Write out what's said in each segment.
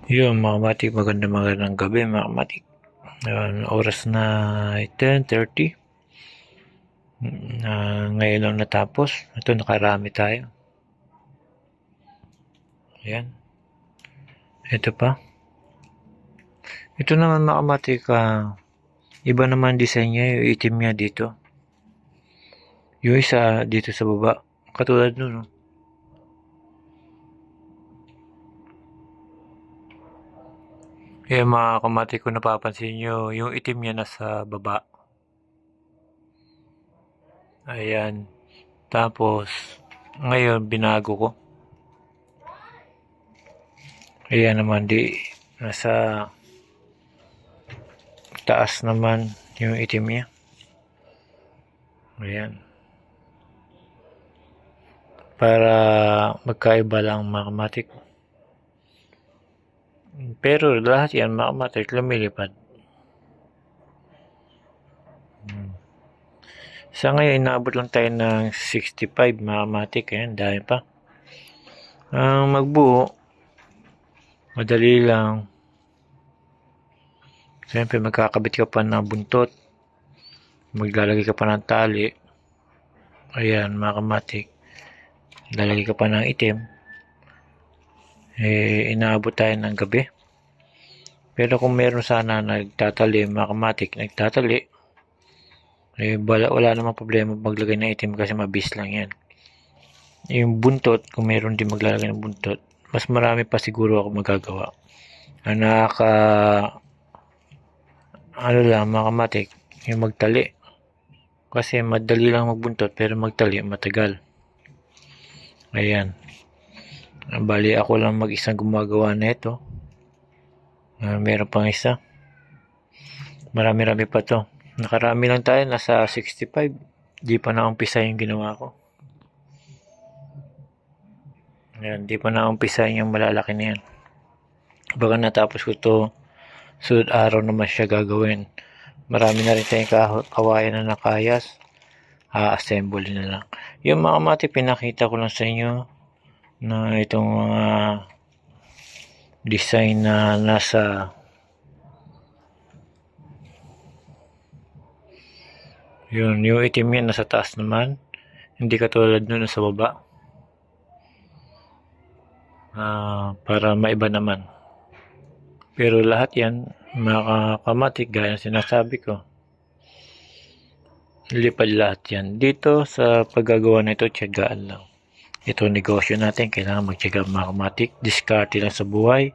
Yun mga kamatik, magandang gabi mga kamatik. Oras na 10:30. Ngayon lang natapos. Ito nakarami tayo. Ayan. Ito pa. Ito naman mga kamatik, iba naman design niya, yung itim niya dito. Yung isa dito sa baba. Katulad nun. No? Ayan mga kamatik, kung napapansin nyo, yung itim niya nasa baba. Ayan. Tapos, ngayon binago ko. Ayan naman, nasa taas naman yung itim niya. Ayan. Para magkaiba lang mga kamatik. Pero lahat yan mga kamatik lumilipad. Sa ngayon, inaabot lang tayo ng 65 mga kamatik. Ayan, dahil pa. Ang magbuo, madali lang. Siyempre, magkakabit ka pa ng buntot. Maglalagay ka pa ng tali. Ayan, mga kamatik. Lalagay ka pa ng itim. Inaabot tayo ng gabi. Pero kung meron sana nagtatali, mga kamatik, nagtatali, wala namang problema maglagay ng itim kasi mabis lang yan. Yung buntot, kung meron din maglalagay ng buntot, mas marami pa siguro ako magagawa. Ano lang, mga kamatik, yung magtali. Kasi madali lang magbuntot, pero magtali, matagal. Ayan. Bali, ako lang mag-isang gumagawa na ito. Meron pang isa. Marami-rami pa to. Nakarami lang tayo, nasa 65. Di pa na-umpisa yung ginawa ko. Ayan, di pa na-umpisa yung malalaki na yan. Baka natapos ko to, sunod araw naman siya gagawin. Marami na rin tayong kawayan na nakayas. Assemble na lang. Yung mga mati, pinakita ko lang sa inyo na itong mga design na nasa yung itim yan nasa taas naman, hindi katulad nun sa baba. Para maiba naman, pero lahat yan mga kamatik, gaya ng sinasabi ko, lipad lahat yan. Dito sa paggagawa na ito, tiyagaan lang. Ito negosyo natin, kailangan magtiyaga mga kamatik. Diskarte lang sa buhay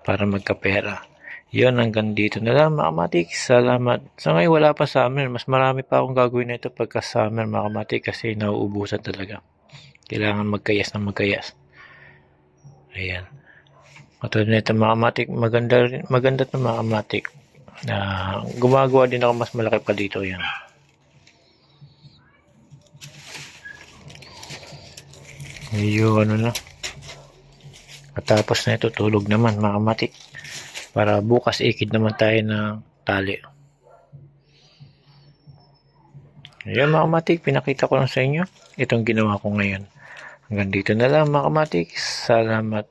para magkapera. Yun, hanggang dito na lang mga kamatik. Salamat. Sa ngayon wala pa summer. Mas marami pa akong gagawin na ito pagka summer mga kamatik kasi nauubusan talaga. Kailangan magkayas na magkayas. Ayan. Katulad nito mga kamatik, maganda ito mga kamatik. Gumagawa din ako mas malaki pa dito. Yan. Medyo ano na. Katapos na ito, tulog naman mga kamatik. Para bukas ikid naman tayo ng tali. Ayan mga kamatik, pinakita ko lang sa inyo. Itong ginawa ko ngayon. Hanggang dito na lang mga kamatik. Salamat.